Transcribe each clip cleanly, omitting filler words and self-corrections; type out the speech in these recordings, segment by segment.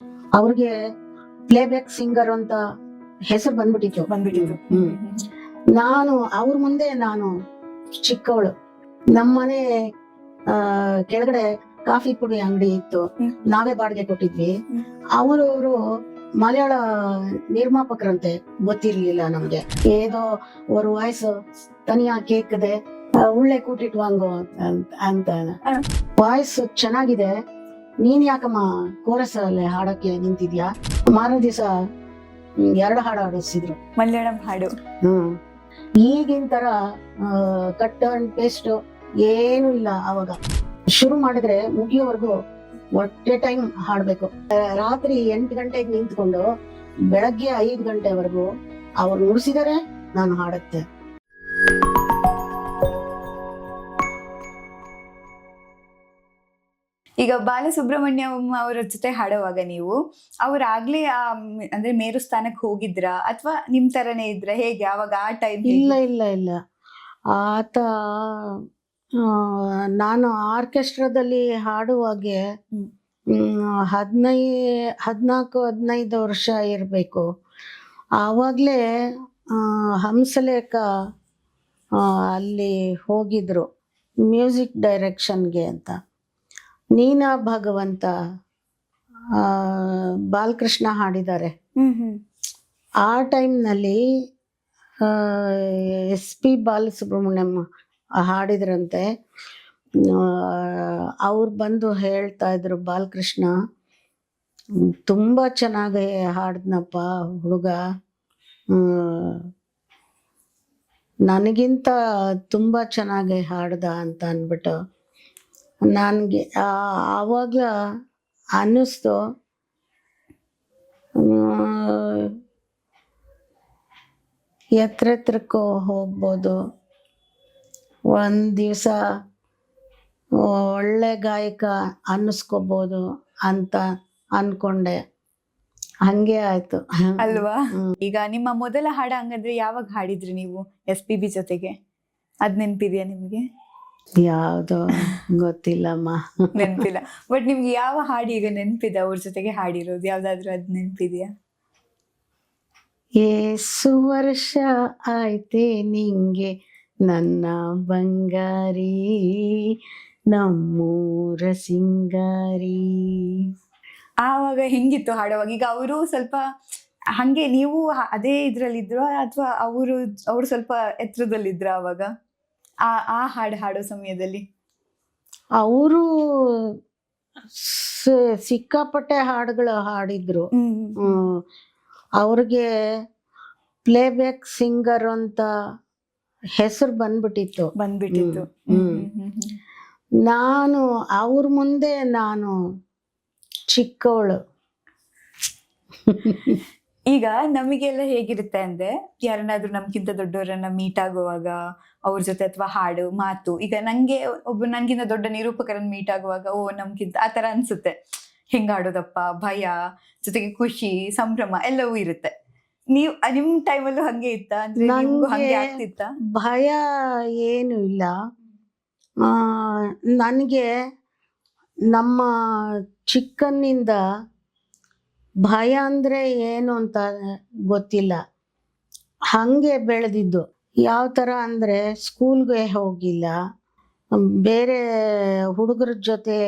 ಅವ್ರಿಗೆ playback singer ಅಂತ ಹೆಸರು ಬಂದ್ಬಿಟ್ಟಿತ್ತು. ನಾನು ಅವ್ರ ಮುಂದೆ ನಾನು ಚಿಕ್ಕವಳು. ನಮ್ಮನೆ ಕೆಳಗಡೆ ಕಾಫಿ ಪುಡಿ ಅಂಗಡಿ ಇತ್ತು, ನಾವೇ ಬಾಡಿಗೆ ಕೊಟ್ಟಿದ್ವಿ. ಅವರು ಮಲಯಾಳ ನಿರ್ಮಾಪಕರಂತೆ, ಗೊತ್ತಿರ್ಲಿಲ್ಲ ನಮ್ಗೆ. ஏதோ ஒரு வாய்ஸ் தனியா கேக்குது, ಉಳ್ಳೆ ಕೂಟಿಟ್ಟು ವಾಂಗೋ ಅಂತ. ವಾಯ್ಸ್ ಚೆನ್ನಾಗಿದೆ, ನೀನ್ ಯಾಕಮ್ಮ ಕೋರಸ್ ಅಲ್ಲಿ ಹಾಡಕ್ಕೆ ನಿಂತಿದ್ಯಾ? ಮಾರನೇ ದಿವಸ 2 ಹಾಡು ಹಾಡಿಸಿದ್ರು, ಮಲಯಾಳಂ ಹಾಡು. ಈಗಿನ ತರ ಕಟ್ ಅಂಡ್ ಪೇಸ್ಟ್ ಏನು ಇಲ್ಲ. ಅವಾಗ ಶುರು ಮಾಡಿದ್ರೆ ಮುಗಿಯೋವರೆಗೂ ಒಟ್ಟೆ ಟೈಮ್ ಹಾಡ್ಬೇಕು. ರಾತ್ರಿ 8 ಗಂಟೆಗೆ ನಿಂತ್ಕೊಂಡು ಬೆಳಗ್ಗೆ 5 ಗಂಟೆವರೆಗೂ ಅವ್ರು ನುಡಿಸಿದರೆ ನಾನು ಹಾಡುತ್ತೆ. ಈಗ ಬಾಲಸುಬ್ರಹ್ಮಣ್ಯಂ ಅವರ ಜೊತೆ ಹಾಡುವಾಗ ನೀವು ಅವ್ರಾಗ್ಲೇ ಅಂದ್ರೆ ಮೇರು ಸ್ಥಾನಕ್ಕೆ ಹೋಗಿದ್ರಾ ಅಥವಾ ನಿಮ್ ತರನೇ ಇದ್ರ, ಹೇಗೆ ಅವಾಗ ಆ ಟೈಮ್? ಇಲ್ಲ ಆತ ನಾನು ಆರ್ಕೆಸ್ಟ್ರಾದಲ್ಲಿ ಹಾಡುವಾಗೆ 14-15 ವರ್ಷ ಇರಬೇಕು. ಆವಾಗಲೇ ಹಂಸಲೇಖ ಅಲ್ಲಿ ಹೋಗಿದ್ರು ಮ್ಯೂಸಿಕ್ ಡೈರೆಕ್ಷನ್ಗೆ ಅಂತ. ನೀನಾ ಭಗವಂತ ಬಾಲಕೃಷ್ಣ ಹಾಡಿದ್ದಾರೆ. ಆ ಟೈಮ್ನಲ್ಲಿ SP ಬಾಲಸುಬ್ರಹ್ಮಣ್ಯಂ ಹಾಡಿದ್ರಂತೆ. ಅವ್ರು ಬಂದು ಹೇಳ್ತಾ ಇದ್ರು, ಬಾಲಕೃಷ್ಣ ತುಂಬಾ ಚೆನ್ನಾಗಿ ಹಾಡ್ನಪ್ಪ ಹುಡುಗ, ನನಗಿಂತ ತುಂಬಾ ಚೆನ್ನಾಗಿ ಹಾಡ್ದ ಅಂತ ಅಂದ್ಬಿಟ್ಟು ನನಗೆ ಆವಾಗ ಅನ್ನಿಸ್ತು, ಎತ್ತರಕ್ಕೂ ಹೋಗ್ಬೋದು, ಒಂದು ದಿವಸ ಒಳ್ಳೆ ಗಾಯಕ ಅನ್ನಿಸ್ಕೋಬೋದು ಅಂತ ಅನ್ಕೊಂಡೆ. ಹಂಗೆ ಆಯ್ತು ಅಲ್ವಾ? ಈಗ ನಿಮ್ಮ ಮೊದಲ ಹಾಡ ಹಂಗಂದ್ರೆ ಯಾವಾಗ ಹಾಡಿದ್ರಿ ನೀವು SPB ಜೊತೆಗೆ? ಅದ್ ನೆನ್ಪಿದ್ಯಾ ನಿಮ್ಗೆ? ಯಾವ್ದು ಗೊತ್ತಿಲ್ಲಮ್ಮ, ನೆನ್ಪಿಲ್ಲ. ಬಟ್ ನಿಮ್ಗೆ ಯಾವ ಹಾಡು ಈಗ ನೆನ್ಪಿದೆ ಅವ್ರ ಜೊತೆಗೆ ಹಾಡಿರೋದು? ಯಾವ್ದಾದ್ರು ಅದ್ ನೆನ್ಪಿದ್ಯಾ? ಏಸು ವರ್ಷ ಆಯ್ತೆ ನಿಂಗೆ ನನ್ನ ಬಂಗಾರಿ, ನಮ್ಮೂರ ಸಿಂಗಾರಿ. ಆವಾಗ ಹೆಂಗಿತ್ತು ಹಾಡುವಾಗ? ಈಗ ಅವರು ಸ್ವಲ್ಪ ಹಂಗೆ, ನೀವು ಅದೇ ಇದ್ರಲ್ಲಿದ್ರು ಅಥವಾ ಅವರು ಸ್ವಲ್ಪ ಎತ್ತರದಲ್ಲಿದ್ರ ಅವಾಗ ಆ ಹಾಡು ಹಾಡೋ ಸಮಯದಲ್ಲಿ? ಅವರು ಸಿಕ್ಕಾಪಟ್ಟೆ ಹಾಡುಗಳು ಹಾಡಿದ್ರು. ಅವ್ರಿಗೆ ಪ್ಲೇಬ್ಯಾಕ್ ಸಿಂಗರ್ ಅಂತ ಹೆಸರು ಬಂದ್ಬಿಟ್ಟಿತ್ತು. ನಾನು ಅವ್ರ ಮುಂದೆ ನಾನು ಚಿಕ್ಕವಳು. ಈಗ ನಮಗೆಲ್ಲ ಹೇಗಿರುತ್ತೆ ಅಂದ್ರೆ, ಯಾರನ್ನಾದ್ರೂ ನಮ್ಗಿಂತ ದೊಡ್ಡವರನ್ನ ಮೀಟ್ ಆಗುವಾಗ ಅವ್ರ ಜೊತೆ ಅಥವಾ ಹಾಡು ಮಾತು, ಈಗ ನನ್ಗಿಂತ ದೊಡ್ಡ ನಿರೂಪಕರನ್ನ ಮೀಟ್ ಆಗುವಾಗ ನಮ್ಗಿಂತ ಆತರ ಅನ್ಸುತ್ತೆ, ಹೆಂಗ್ ಆಡೋದಪ್ಪ, ಭಯ ಜೊತೆಗೆ ಖುಷಿ ಸಂಭ್ರಮ ಎಲ್ಲವೂ ಇರುತ್ತೆ. ನಿಮ್ ಟೈಮಲ್ಲೂ ಹಂಗೆ ಇತ್ತ? ಅಂದ್ರೆ ಹಂಗೆ ಆಗ್ತಿತ್ತ? ಭಯ ಏನು ಇಲ್ಲ. ನನಗೆ ನಮ್ಮ ಚಿಕ್ಕನ್ನಿಂದ ಭಯ ಅಂದ್ರೆ ಏನು ಅಂತ ಗೊತ್ತಿಲ್ಲ. ಹಂಗೆ ಬೆಳೆದಿದ್ದು. ಯಾವ ಥರ ಅಂದರೆ, ಸ್ಕೂಲ್ಗೆ ಹೋಗಿಲ್ಲ, ಬೇರೆ ಹುಡುಗರ ಜೊತೆ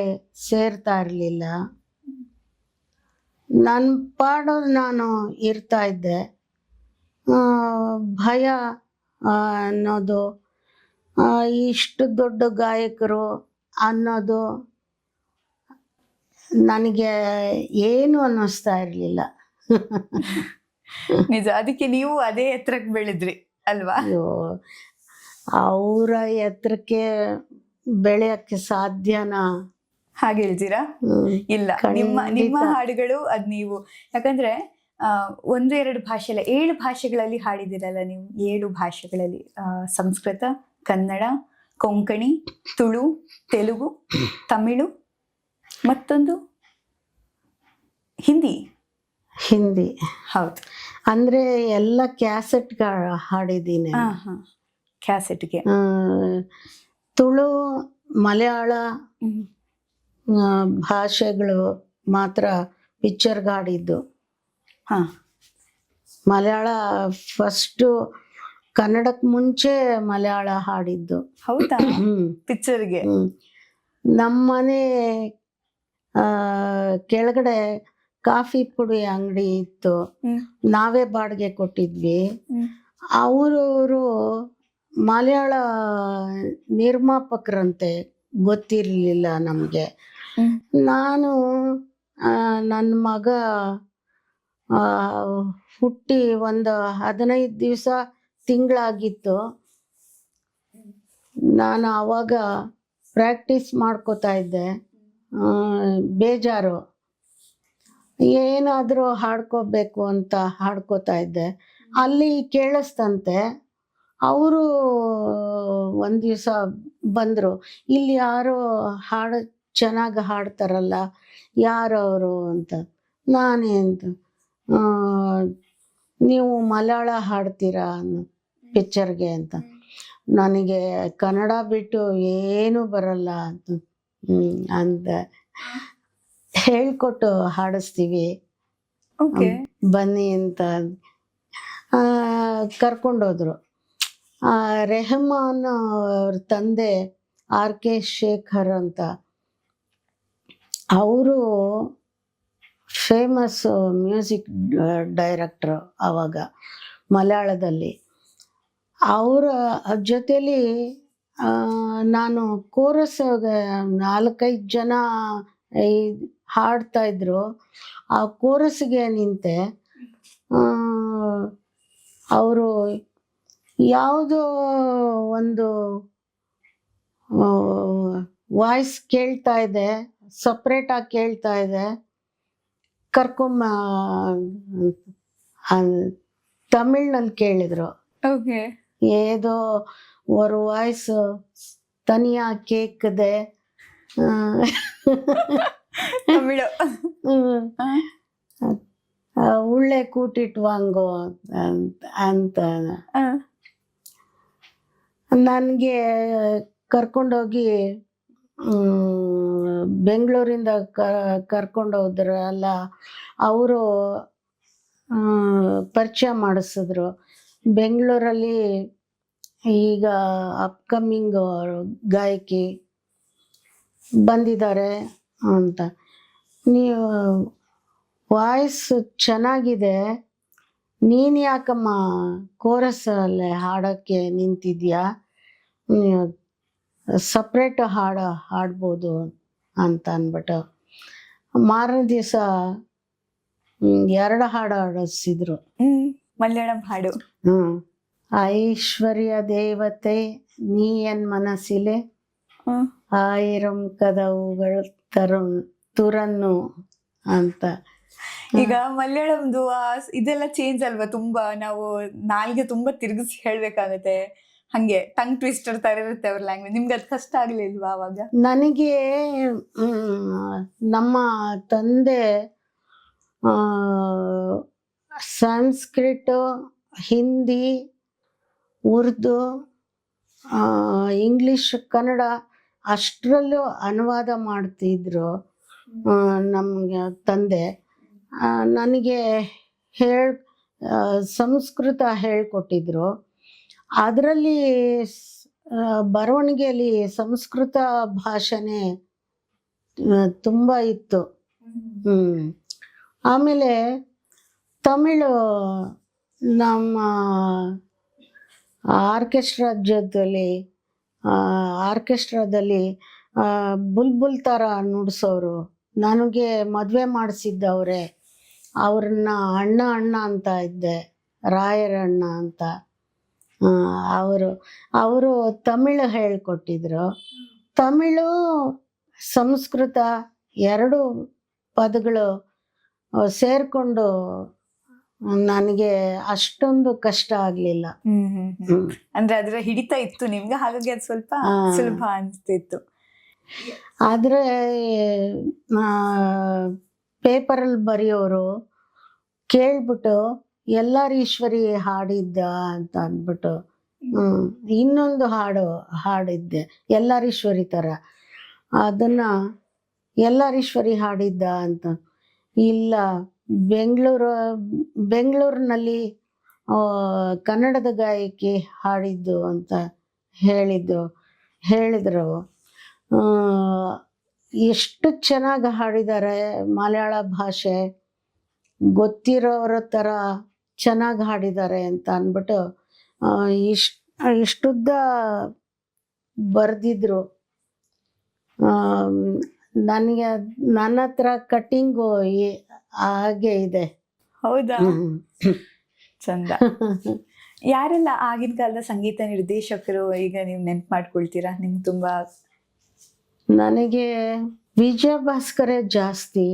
ಸೇರ್ತಾ ಇರಲಿಲ್ಲ. ನನ್ನ ಪಾಡು ನಾನು ಇರ್ತಾ ಇದ್ದೆ. ಭಯ ಅನ್ನೋದು, ಇಷ್ಟು ದೊಡ್ಡ ಗಾಯಕರು ಅನ್ನೋದು ನನಗೆ ಏನು ಅನ್ನಿಸ್ತಾ ಇರಲಿಲ್ಲ. ನಿಜ, ಅದಕ್ಕೆ ನೀವು ಅದೇ ಎತ್ತರಕ್ಕೆ ಬೆಳೆದ್ರಿ ಅಲ್ವಾ? ಅಯ್ಯೋ, ಅವರ ಎತ್ತರಕ್ಕೆ ಬೆಳೆಯಕ್ಕೆ ಸಾಧ್ಯನಾ? ಹಾಗೆ ಹೇಳ್ತೀರಾ? ಇಲ್ಲ, ನಿಮ್ಮ ಹಾಡುಗಳು ಅದ್ ನೀವು, ಯಾಕಂದ್ರೆ 1-2 ಭಾಷೆಲ್ಲ 7 ಭಾಷೆಗಳಲ್ಲಿ ಹಾಡಿದಿರಲ್ಲ ನೀವು. 7 ಭಾಷೆಗಳಲ್ಲಿ, ಸಂಸ್ಕೃತ, ಕನ್ನಡ, ಕೊಂಕಣಿ, ತುಳು, ತೆಲುಗು, ತಮಿಳು, ಮತ್ತೊಂದು ಹಿಂದಿ. ಹೌದು, ಅಂದ್ರೆ ಎಲ್ಲ ಕ್ಯಾಸೆಟ್ ಹಾಡಿದ್ದೀನಿ. ಕ್ಯಾಸೆಟ್ಗೆ ತುಳು, ಮಲಯಾಳ ಭಾಷೆಗಳು ಮಾತ್ರ ಪಿಕ್ಚರ್ಗೆ ಹಾಡಿದ್ದು. ಹಾ ಮಲಯಾಳ ಫಸ್ಟು, ಕನ್ನಡಕ್ಕೆ ಮುಂಚೆ ಮಲಯಾಳ ಹಾಡಿದ್ದು. ಹೌದಾ? ಹ್ಮ್ ಪಿಕ್ಚರ್ಗೆ? ಹ್ಮ್ ನಮ್ಮನೆ ಕೆಳಗಡೆ ಕಾಫಿ ಪುಡಿ ಅಂಗಡಿ ಇತ್ತು, ನಾವೇ ಬಾಡಿಗೆ ಕೊಟ್ಟಿದ್ವಿ. ಅವರು ಮಲಯಾಳ ನಿರ್ಮಾಪಕರಂತೆ, ಗೊತ್ತಿರಲಿಲ್ಲ ನಮಗೆ. ನಾನು ನನ್ನ ಮಗ ಹುಟ್ಟಿ ಒಂದು 15 ದಿವಸ ತಿಂಗಳಾಗಿತ್ತು. ನಾನು ಆವಾಗ ಪ್ರಾಕ್ಟೀಸ್ ಮಾಡ್ಕೋತಾ ಇದ್ದೆ. ಬೇಜಾರು, ಏನಾದರೂ ಹಾಡ್ಕೋಬೇಕು ಅಂತ ಹಾಡ್ಕೋತಾ ಇದ್ದೆ. ಅಲ್ಲಿ ಕೇಳಿಸ್ತಂತೆ. ಅವರು ಒಂದು ದಿವಸ ಬಂದರು, ಇಲ್ಲಿ ಯಾರೋ ಹಾಡು ಚೆನ್ನಾಗಿ ಹಾಡ್ತಾರಲ್ಲ, ಯಾರವರು ಅಂತ. ನಾನೇ ಅಂತ, ನೀವು ಮಲಯಾಳ ಹಾಡ್ತೀರಾ ಪಿಕ್ಚರ್ಗೆ ಅಂತ. ನನಗೆ ಕನ್ನಡ ಬಿಟ್ಟು ಏನೂ ಬರಲ್ಲ ಅಂತ ಅಂತ ಹೇಳ್ಕೊಟ್ಟು ಹಾಡಿಸ್ತೀವಿ, ಬನ್ನಿ ಅಂತ ಕರ್ಕೊಂಡೋದ್ರು. ರೆಹಮಾನ್ ಅವ್ರ ತಂದೆ RK ಶೇಖರ್ ಅಂತ, ಅವರು ಫೇಮಸ್ ಮ್ಯೂಸಿಕ್ ಡೈರೆಕ್ಟ್ರು ಆವಾಗ ಮಲಯಾಳದಲ್ಲಿ. ಅವರ ಜೊತೆಲಿ ನಾನು ಕೋರಸ್ 4-5 ಜನ ಹಾಡ್ತಾ ಇದ್ರು. ಆ ಕೋರಸ್ಗೆ ನಿಂತೆ. ಅವರು ಯಾವುದೋ ಒಂದು ವಾಯ್ಸ್ ಕೇಳ್ತಾ ಇದೆ, ಸಪ್ರೇಟಾಗಿ ಕೇಳ್ತಾ ಇದೆ, ಕರ್ಕೊಂಬ ತಮಿಳ್ನಲ್ಲಿ ಕೇಳಿದ್ರು. ಏದೋ ஒரு ವಾಯ್ಸ್ ತನಿಯಾ ಕೇಕ್ದೆ ತಮಿಳು ಉಳ್ಳೆ ಕೂಟಿಟ್ಟು ವಾಂಗೋ ಅಂತ ನನಗೆ ಕರ್ಕೊಂಡೋಗಿ ಬೆಂಗಳೂರಿಂದ ಕರ್ಕೊಂಡೋದ್ರಲ್ಲ, ಅವರು ಪರಿಚಯ ಮಾಡಿಸಿದ್ರು. ಬೆಂಗಳೂರಲ್ಲಿ ಈಗ ಅಪ್ಕಮಿಂಗ್ ಗಾಯಕಿ ಬಂದಿದ್ದಾರೆ ಅಂತ, ನೀವು ವಾಯ್ಸ್ ಚೆನ್ನಾಗಿದೆ, ನೀನು ಯಾಕಮ್ಮ ಕೋರಸಲ್ಲೇ ಹಾಡೋಕ್ಕೆ ನಿಂತಿದ್ಯಾ, ಸಪ್ರೇಟ್ ಹಾಡ್ಬೋದು ಅಂತ ಅಂದ್ಬಿಟ್ಟು ಮಾರನೇ ದಿವಸ 2 ಹಾಡು ಹಾಡಿಸಿದ್ರು. ಮಲಯಾಳಂ ಹಾಡು. ಐಶ್ವರ್ಯ ದೇವತೆ ನೀ ಎನ್ ಮನಸ್ಸಿಲೆ, 1000 ಕದವುಗಳು ತುರನ್ನು ಅಂತ. ಈಗ ಮಲಯಾಳಂದು ಇದೆಲ್ಲ ಚೇಂಜ್ ಅಲ್ವಾ ತುಂಬಾ? ನಾವು ನಾಲ್ಗೆ ತುಂಬಾ ತಿರುಗಿಸಿ ಹೇಳ್ಬೇಕಾಗತ್ತೆ, ಹಂಗೆ ಟಂಗ್ ಟ್ವಿಸ್ಟರ್ ತರ ಇರುತ್ತೆ ಅವ್ರ ಲ್ಯಾಂಗ್ವೇಜ್. ನಿಮ್ಗೆ ಅದು ಕಷ್ಟ ಆಗ್ಲಿಲ್ವಾ ಅವಾಗ? ನನಗೆ ನಮ್ಮ ತಂದೆ ಸಂಸ್ಕೃತ, ಹಿಂದಿ, ಉರ್ದು, ಇಂಗ್ಲಿಷ್, ಕನ್ನಡ ಅಷ್ಟರಲ್ಲೂ ಅನುವಾದ ಮಾಡ್ತಿದ್ರು ನಮಗೆ ತಂದೆ. ನನಗೆ ಸಂಸ್ಕೃತ ಹೇಳ್ಕೊಟ್ಟಿದ್ರು. ಅದರಲ್ಲಿ ಬರವಣಿಗೆಯಲ್ಲಿ ಸಂಸ್ಕೃತ ಭಾಷೆನೇ ತುಂಬ ಇತ್ತು. ಆಮೇಲೆ ತಮಿಳು ನಮ್ಮ ಆರ್ಕೆಸ್ಟ್ರಾದಲ್ಲಿ ಬುಲ್ಬುಲ್ ಥರ ನುಡಿಸೋರು. ನನಗೆ ಮದುವೆ ಮಾಡಿಸಿದ್ದವ್ರೆ, ಅವ್ರನ್ನ ಅಣ್ಣ ಅಂತ ಇದ್ದೆ, ರಾಯರಣ್ಣ ಅಂತ. ಅವರು ತಮಿಳು ಹೇಳ್ಕೊಟ್ಟಿದ್ರು. ತಮಿಳು ಸಂಸ್ಕೃತ 2 ಪದಗಳು ಸೇರಿಕೊಂಡು ನನಗೆ ಅಷ್ಟೊಂದು ಕಷ್ಟ ಆಗಲಿಲ್ಲ. ಅಂದ್ರೆ ಅದರ ಹಿಡಿತ ಇತ್ತು ನಿಮ್ಗೆ, ಹಾಗಾಗಿ ಅದು ಸ್ವಲ್ಪ ಸುಲಭ ಅನಿಸ್ತಿತ್ತು. ಆದರೆ ಪೇಪರಲ್ಲಿ ಬರೆಯೋರು ಕೇಳ್ಬಿಟ್ಟು ಎಲ್ಲರೀಶ್ವರಿ ಹಾಡಿದ್ದ ಅಂತ ಅಂದ್ಬಿಟ್ಟು ಇನ್ನೊಂದು ಹಾಡಿದ್ದೆ ಎಲ್ಲರೀಶ್ವರಿ ಥರ, ಅದನ್ನು ಎಲ್ಲರೀಶ್ವರಿ ಹಾಡಿದ್ದ ಅಂತ. ಇಲ್ಲ, ಬೆಂಗಳೂರಿನಲ್ಲಿ ಕನ್ನಡದ ಗಾಯಕಿ ಹಾಡಿದ್ದು ಅಂತ ಹೇಳಿದ್ರು. ಎಷ್ಟು ಚೆನ್ನಾಗಿ ಹಾಡಿದ್ದಾರೆ, ಮಲಯಾಳ ಭಾಷೆ ಗೊತ್ತಿರೋರ ಥರ ಚೆನ್ನಾಗಿ ಹಾಡಿದ್ದಾರೆ ಅಂತ ಅಂದ್ಬಿಟ್ಟು ಇಷ್ಟುದ್ದ ಬರೆದಿದ್ರು. ನನ್ನ ಹತ್ರ ಕಟ್ಟಿಂಗು ಹಾಗೆ ಇದೆ. ಹೌದಾ, ಚಂದ. ಯಾರೆಲ್ಲ ಆಗಿನ ಕಾಲದ ಸಂಗೀತ ನಿರ್ದೇಶಕರು ಈಗ ನೀವು ನೆನ್ಪು ಮಾಡ್ಕೊಳ್ತೀರಾ? ನಿಮ್ಗೆ ತುಂಬಾ? ನನಗೆ ವಿಜಯ ಭಾಸ್ಕರೇ ಜಾಸ್ತಿ.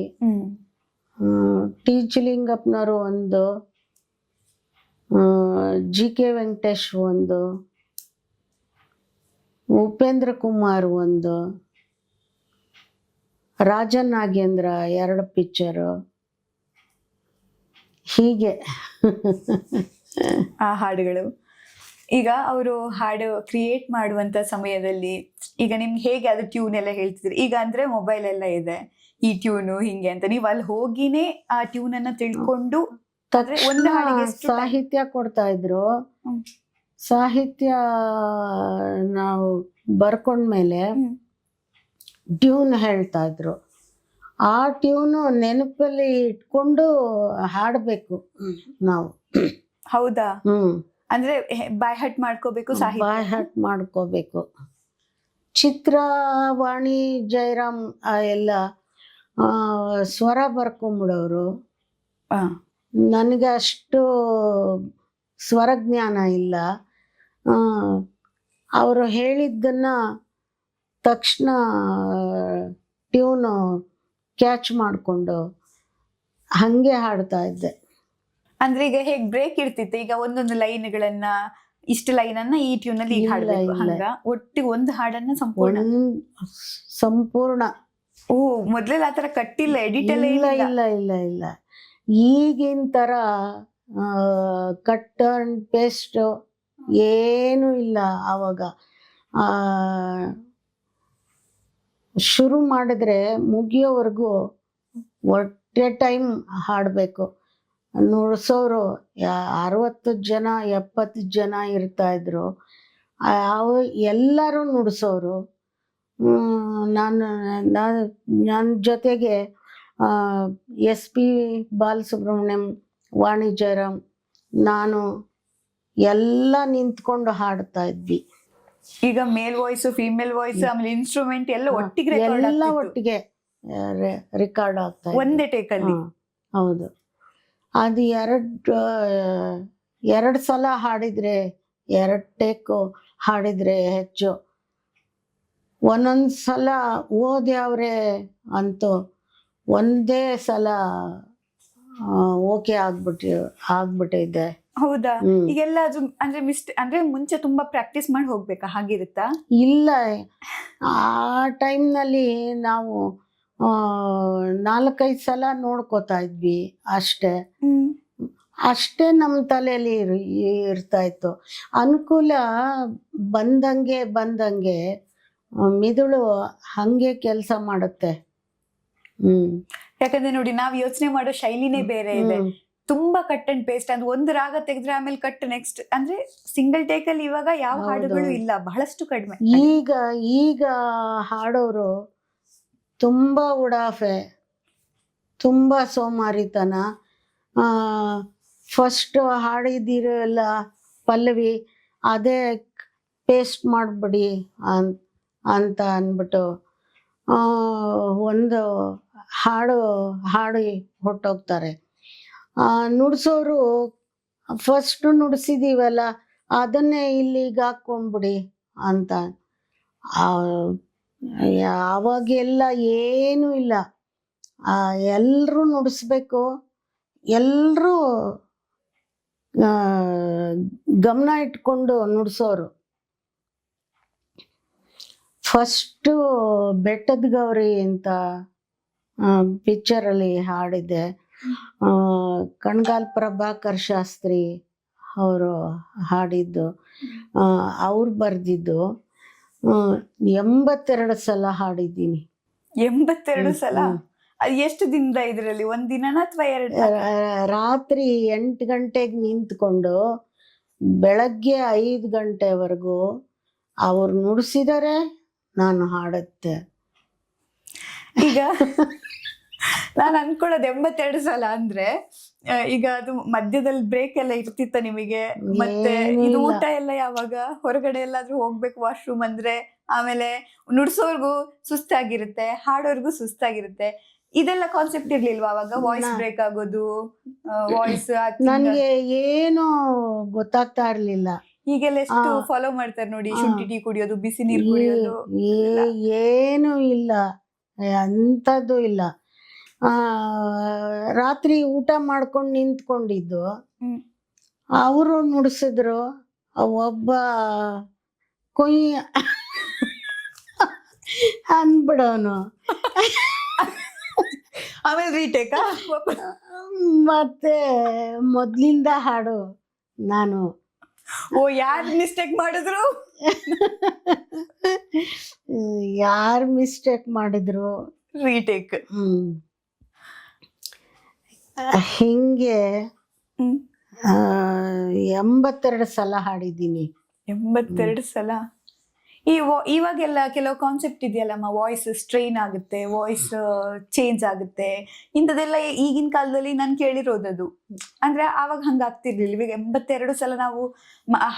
ಟಿ ಜಿ ಲಿಂಗಪ್ಪನವರು ಒಂದು, GK ವೆಂಕಟೇಶ್ ಒಂದು, ಉಪೇಂದ್ರ ಕುಮಾರ್ ಒಂದು, ರಾಜನ್ ನಾಗೇಂದ್ರ 2 ಪಿಕ್ಚರು, ಹೀಗೆ. ಆ ಹಾಡುಗಳು ಈಗ ಅವರು ಹಾಡು ಕ್ರಿಯೇಟ್ ಮಾಡುವಂತ ಸಮಯದಲ್ಲಿ ಈಗ ನಿಮ್ಗೆ ಹೇಗೆ ಅದು ಟ್ಯೂನ್ ಎಲ್ಲ ಹೇಳ್ತಿದ್ರಿ? ಈಗ ಅಂದ್ರೆ ಮೊಬೈಲ್ ಎಲ್ಲ ಇದೆ, ಈ ಟ್ಯೂನು ಹಿಂಗೆ ಅಂತ ನೀವು ಅಲ್ಲಿ ಹೋಗಿನೇ ಆ ಟ್ಯೂನ್ ಅನ್ನ ತಿಳ್ಕೊಂಡು ಒಂದು ಹಾಡಿಗೆ ಎಷ್ಟು ಸಾಹಿತ್ಯ ಕೊಡ್ತಾ ಇದ್ರು. ಸಾಹಿತ್ಯ ನಾವು ಬರ್ಕೊಂಡ್ಮೇಲೆ ಟ್ಯೂನ್ ಹೇಳ್ತಾ ಇದ್ರು. ಆ ಟ್ಯೂನು ನೆನಪಲ್ಲಿ ಇಟ್ಕೊಂಡು ಹಾಡಬೇಕು ನಾವು. ಹೌದಾ? ಅಂದ್ರೆ ಬೈ ಹಟ್ ಮಾಡ್ಕೋಬೇಕು, ಬೈ ಹಟ್ ಮಾಡ್ಕೋಬೇಕು. ಚಿತ್ರವಾಣಿ ಜಯರಾಮ್ ಎಲ್ಲ ಸ್ವರ ಬರ್ಕೊಂಬಿಡೋರು. ನನಗೆ ಅಷ್ಟು ಸ್ವರಜ್ಞಾನ ಇಲ್ಲ. ಅವರು ಹೇಳಿದ್ದನ್ನ ತಕ್ಷಣ ಟ್ಯೂನು ಕ್ಯಾಚ್ ಮಾಡಿಕೊಂಡು ಹಾಗೆ ಹಾಡ್ತಾ ಇದ್ದೆ. ಅಂದ್ರೆ ಈಗ ಹೇಗ್ ಬ್ರೇಕ್ ಇರ್ತಿತ್ತು? ಈಗ ಒಂದೊಂದು ಲೈನ್ಗಳನ್ನ, ಇಷ್ಟು ಲೈನ್ ಅನ್ನ ಈ ಟ್ಯೂನ್ ಅಲ್ಲಿ ಹಾಡಬೇಕು, ಹಂಗ ಒಟ್ಟಿಗೆ ಒಂದು ಹಾಡನ್ನ ಸಂಪೂರ್ಣ. ಓ, ಮೊದ್ಲೆಲ್ಲ ಆತರ ಕಟ್ಟಿಲ್ಲ, ಎಡಿಟ್ ಎಲ್ಲ ಇಲ್ಲ ಇಲ್ಲ ಇಲ್ಲ ಇಲ್ಲ. ಈಗಿನ ತರ ಕಟ್ ಅಂಡ್ ಪೇಸ್ಟ್ ಏನು ಇಲ್ಲ. ಆವಾಗ ಶುರು ಮಾಡಿದ್ರೆ ಮುಗಿಯೋವರೆಗೂ ಒಟ್ಟೆ ಟೈಮ್ ಹಾಡಬೇಕು. ನುಡ್ಸೋರು 60 ಜನ 70 ಜನ ಇರ್ತಾ ಇದ್ರು. ಎಲ್ಲರೂ ನುಡ್ಸೋರು. ನನ್ನ ಜೊತೆಗೆ SP ಬಾಲಸುಬ್ರಹ್ಮಣ್ಯಂ, ವಾಣಿ ಜಯರಾಮ್, ನಾನು ಎಲ್ಲ ನಿಂತ್ಕೊಂಡು ಹಾಡ್ತಾ ಇದ್ವಿ. ಈಗ ಮೇಲ್ ವಾಯ್ಸ್, ಫೀಮೇಲ್ ವಾಯ್ಸ್, ಆಮೇಲೆ ಇನ್ಸ್ಟ್ರೂಮೆಂಟ್ ಎಲ್ಲ ಒಟ್ಟಿಗೆ ರೆಕಾರ್ಡ್ ಆಗ್ತಾ ಒಂದೇ ಟೇಕಲ್ಲಿ. ಹೌದು. ಅದು ಎರಡು ಸಲ ಹಾಡಿದ್ರೆ, 2 ಟೇಕು ಹಾಡಿದ್ರೆ ಹೆಚ್ಚು. ಒಂದೊಂದು ಸಲ ಓದ್ಯಾವ್ರೆ ಅಂತೂ ಒಂದೇ ಸಲ ಓಕೆ ಆಗ್ಬಿಟ್ಟಿದೆ. ಹೌದಾ? ಈಗೆಲ್ಲ ಅದು ಅಂದ್ರೆ ಮುಂಚೆ ತುಂಬಾ ಪ್ರಾಕ್ಟೀಸ್ ಮಾಡಿ ಹೋಗ್ಬೇಕಾ, ಹಾಗಿರುತ್ತಾ? ಇಲ್ಲ, ಆ ಟೈಮ್ನಲ್ಲಿ ನಾವು 4-5 ಸಲ ನೋಡ್ಕೋತಾ ಇದ್ವಿ ಅಷ್ಟೇ ನಮ್ಮ ತಲೆಯಲ್ಲಿ ಇರ್ತಾ ಇತ್ತು. ಅನುಕೂಲ ಬಂದಂಗೆ ಮಿದುಳು ಹಂಗೆ ಕೆಲಸ ಮಾಡುತ್ತೆ. ಯಾಕಂದ್ರೆ ನೋಡಿ, ನಾವ್ ಯೋಚನೆ ಮಾಡೋ ಶೈಲಿನೇ ಬೇರೆ ಇದೆ. ತುಂಬಾ ಕಟ್ ಅಂಡ್ ಪೇಸ್ಟ್, ಅಂದ್ರೆ ಒಂದು ರಾಗ ತೆಗೆದ್ರೆ ಆಮೇಲೆ ಕಟ್ ನೆಕ್ಸ್ಟ್, ಅಂದ್ರೆ ಸಿಂಗಲ್ ಟೇಕ್ ಅಲ್ಲಿ ಇವಾಗ ಯಾವ ಹಾಡುಗಳು ಇಲ್ಲ, ಬಹಳಷ್ಟು ಕಡಿಮೆ. ಈಗ ಹಾಡೋರು ತುಂಬಾ ಉಡಾಫೆ, ತುಂಬಾ ಸೋಮಾರಿತನ. ಫಸ್ಟ್ ಹಾಡಿದಿರಲ್ಲ ಪಲ್ಲವಿ, ಅದೇ ಪೇಸ್ಟ್ ಮಾಡ್ಬಿಡಿ ಅಂತ ಅಂದ್ಬಿಟ್ಟು ಒಂದು ಹಾಡಿ ಹೊಟ್ಟೋಗ್ತಾರೆ. ನುಡ್ಸೋರು ಫಸ್ಟ್ ನುಡ್ಸಿದೀವಲ್ಲ ಅದನ್ನೇ ಇಲ್ಲಿಗೆ ಹಾಕೊಂಡ್ಬಿಡಿ ಅಂತ. ಅವಾಗೆಲ್ಲ ಏನೂ ಇಲ್ಲ, ಎಲ್ಲರೂ ನುಡಿಸ್ಬೇಕು, ಎಲ್ಲರೂ ಗಮನ ಇಟ್ಕೊಂಡು ನುಡ್ಸೋರು. ಫಸ್ಟು ಬೆಟ್ಟದ ಗೌರಿ ಅಂತ ಪಿಕ್ಚರಲ್ಲಿ ಹಾಡಿದ್ದೆ. ಕಣ್ಗಾಲ್ ಪ್ರಭಾಕರ್ ಶಾಸ್ತ್ರಿ ಅವರು ಹಾಡಿದ್ದು, ಅವ್ರು ಬರೆದಿದ್ದು. 82 ಸಲ ಹಾಡಿದ್ದೀನಿ. 82 ಸಲ? ಅದ್ ಎಷ್ಟು ದಿನದ ಇದ್ರಲ್ಲಿ ಒಂದ್ ದಿನನ ಅಥವಾ ಎರಡು? ರಾತ್ರಿ 8 ಗಂಟೆಗೆ ನಿಂತ್ಕೊಂಡು ಬೆಳಗ್ಗೆ 5 ಗಂಟೆವರೆಗೂ ಅವ್ರು ನುಡಿಸಿದರೆ ನಾನು ಹಾಡುತ್ತೆ. ಈಗ ನಾನು ಅನ್ಕೊಳ್ಳೋದು 82 ಸಲ ಅಂದ್ರೆ ಈಗ ಅದು ಮಧ್ಯದಲ್ಲಿ ಬ್ರೇಕ್ ಎಲ್ಲ ಇರ್ತಿತ್ತ ನಿಮಗೆ? ಮತ್ತೆ ಏನೂ ಇದು ಇಲ್ಲ. ಊಟ ಎಲ್ಲ ಯಾವಾಗ? ಹೊರಗಡೆ ಎಲ್ಲಾದ್ರೂ ಹೋಗ್ಬೇಕು ವಾಶ್ರೂಮ್ ಅಂದ್ರೆ, ಆಮೇಲೆ ನುಡ್ಸೋರ್ಗು ಸುಸ್ತಾಗಿರುತ್ತೆ, ಹಾಡೋರ್ಗು ಸುಸ್ತಾಗಿರುತ್ತೆ. ಇದೆಲ್ಲ ಕಾನ್ಸೆಪ್ಟ್ ಇರ್ಲಿಲ್ವಾ ಅವಾಗ? ವಾಯ್ಸ್ ನಾ- ಬ್ರೇಕ್ ಆಗೋದು, ವಾಯ್ಸ್ ನನ್ಗೆ ಏನು ಗೊತ್ತಾಗ್ತಾ ಇರ್ಲಿಲ್ಲ. ಈಗೆಲ್ಲ ಎಷ್ಟು ಆ. ಫಾಲೋ ಮಾಡ್ತಾರೆ ನೋಡಿ, ಆ. ಶುಂಠಿ ಟೀ ಕುಡಿಯೋದು, ಬಿಸಿ ನೀರು ಕುಡಿಯೋದು. ಏನು ಇಲ್ಲ, ಅಂಥದ್ದು ಇಲ್ಲ. ರಾತ್ರಿ ಊಟ ಮಾಡ್ಕೊಂಡು ನಿಂತ್ಕೊಂಡಿದ್ದು, ಹ್ಮ್. ಅವರು ನುಡಿಸಿದ್ರು. ಒಬ್ಬ ಕೊಯ್ ಅನ್ಬಿಡೋನು. ಆಮೇಲೆ ರೀಟೇಕಾ? ಮತ್ತೆ ಮೊದ್ಲಿಂದ ಹಾಡು ನಾನು. ಓ, ಯಾರು ಮಿಸ್ಟೇಕ್ ಮಾಡಿದ್ರು? ಯಾರು ಮಿಸ್ಟೇಕ್ ಮಾಡಿದ್ರು. ರೀಟೇಕ್. ಹಿಂಗೆ 82 ಸಲ ಹಾಡಿದ್ದೀನಿ. 82 ಸಲ. ಇವಾಗೆಲ್ಲ ಕೆಲವು ಕಾನ್ಸೆಪ್ಟ್ ಇದೆಯಲ್ಲಮ್ಮ, ವಾಯ್ಸ್ ಸ್ಟ್ರೈನ್ ಆಗುತ್ತೆ, ವಾಯ್ಸ್ ಚೇಂಜ್ ಆಗುತ್ತೆ, ಇಂಥದೆಲ್ಲ ಈಗಿನ ಕಾಲದಲ್ಲಿ ನಾನು ಕೇಳಿರೋದದು. ಅಂದ್ರೆ ಆವಾಗ ಹಂಗ ಆಗ್ತಿರ್ಲಿಲ್ಲ. ಇವಾಗ 82 ಸಲ ನಾವು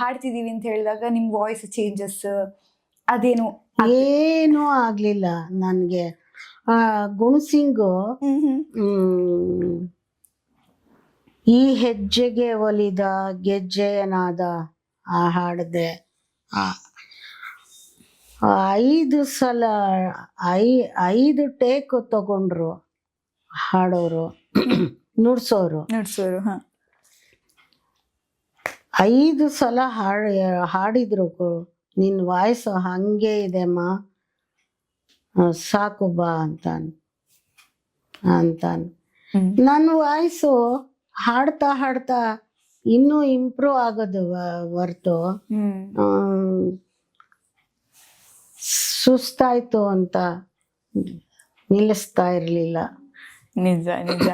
ಹಾಡ್ತಿದೀವಿ ಅಂತ ಹೇಳಿದಾಗ ನಿಮ್ ವಾಯ್ಸ್ ಚೇಂಜಸ್ ಅದೇನು? ಏನೂ ಆಗ್ಲಿಲ್ಲ ನನ್ಗೆ. ಗುಣಸಿಂಗು ಈ ಹೆಜ್ಜೆಗೆ ಒಲಿದ ಗೆಜ್ಜೆಯನಾದ ಆ ಹಾಡದೆ 5 ಸಲ 5 ಟೇಕ್ ತಗೊಂಡ್ರು ಹಾಡೋರು, ನುಡ್ಸೋರು. ನುಡ್ಸೋರು. 5 ಸಲ ಹಾಡಿದ್ರು. ನಿನ್ನ ವಾಯ್ಸ್ ಹಂಗೆ ಇದೆಮ್ಮ, ಸಾಕು ಬಾ ಅಂತಾನು. ನನ್ನ ವಾಯ್ಸು ಹಾಡ್ತಾ ಹಾಡ್ತಾ ಇನ್ನೂ ಇಂಪ್ರೂವ್ ಆಗೋದು ಹೊರ್ತು ಸುಸ್ತಾಯ್ತು ಅಂತ ನಿಲ್ಲಿಸ್ತಾ ಇರ್ಲಿಲ್ಲ. ನಿಜ ನಿಜ.